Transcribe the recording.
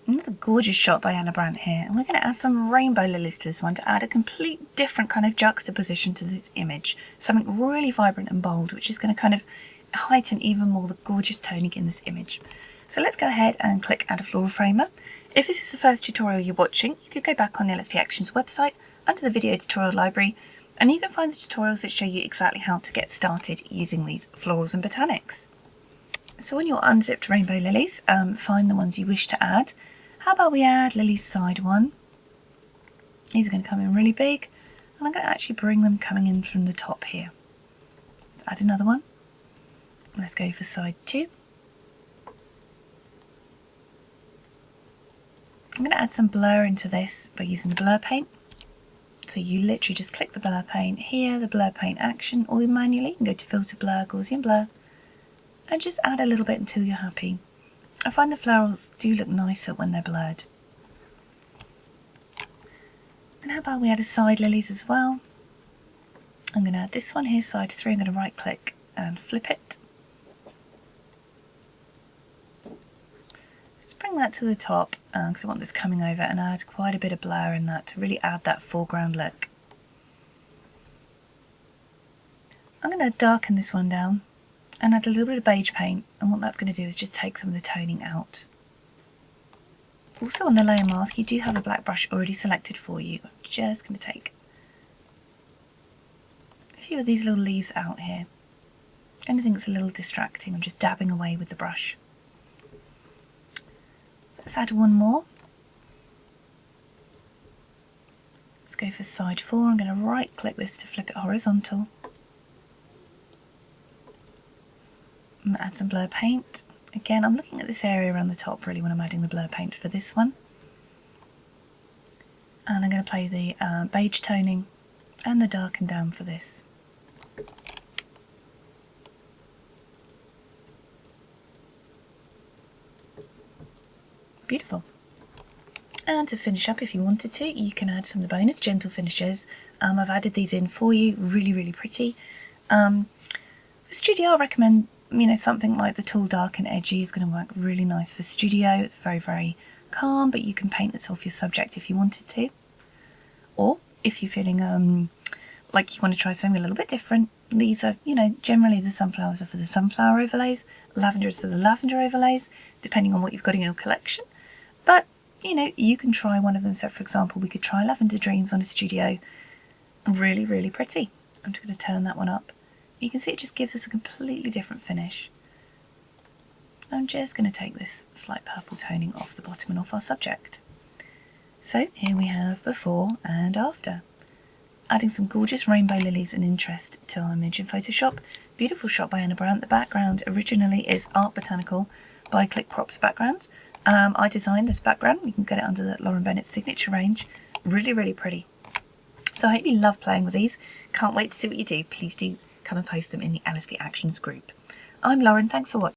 Another gorgeous shot by Ana Brandt here, and we're going to add some rainbow lilies to this one to add a complete different kind of juxtaposition to this image. Something really vibrant and bold, which is going to kind of heighten even more the gorgeous toning in this image. So let's go ahead and click Add a Floral Framer. If this is the first tutorial you're watching, you could go back on the LSP Actions website under the video tutorial library, and you can find the tutorials that show you exactly how to get started using these florals and botanics. So on your unzipped rainbow lilies, find the ones you wish to add. How about we add Lily's side one? These are going to come in really big, and I'm going to actually bring them coming in from the top here. Let's add another one. Let's go for side two. I'm going to add some blur into this by using the blur paint. So you literally just click the blur paint here, the blur paint action, or manually you can go to filter blur, Gaussian blur, and just add a little bit until you're happy. I find the florals do look nicer when they're blurred. And how about we add a side lilies as well? I'm going to add this one here, side 3. I'm going to right click and flip it. Just bring that to the top because I want this coming over, and add quite a bit of blur in that to really add that foreground look. I'm going to darken this one down and add a little bit of beige paint, and what that's going to do is just take some of the toning out. Also on the layer mask you do have a black brush already selected for you. I'm just going to take a few of these little leaves out here. Anything that's a little distracting, I'm just dabbing away with the brush. Let's add one more. Let's go for side 4. I'm going to right click this to flip it horizontal. I'm going to add some blur paint. Again, I'm looking at this area around the top really when I'm adding the blur paint for this one. And I'm going to play the beige toning and the darken down for this. Beautiful. And to finish up, if you wanted to, you can add some of the bonus gentle finishes. I've added these in for you, really, really pretty. For studio, I recommend something like the Tall Dark and Edgy is going to work really nice for studio. It's very, very calm, but you can paint this off your subject if you wanted to. Or if you're feeling like you want to try something a little bit different, these are, generally the sunflowers are for the sunflower overlays, lavender is for the lavender overlays, depending on what you've got in your collection. But, you can try one of them. So, for example, we could try Lavender Dreams on a studio. Really, really pretty. I'm just going to turn that one up. You can see it just gives us a completely different finish. I'm just going to take this slight purple toning off the bottom and off our subject. So here we have before and after. Adding some gorgeous rainbow lilies and interest to our image in Photoshop. Beautiful shot by Ana Brandt. The background originally is Art Botanical by Click Props Backgrounds. I designed this background. You can get it under the Lauren Bennett's signature range. Really, really pretty. So I hope you love playing with these. Can't wait to see what you do. Please do come and post them in the LSP Actions group. I'm Lauren, thanks for watching.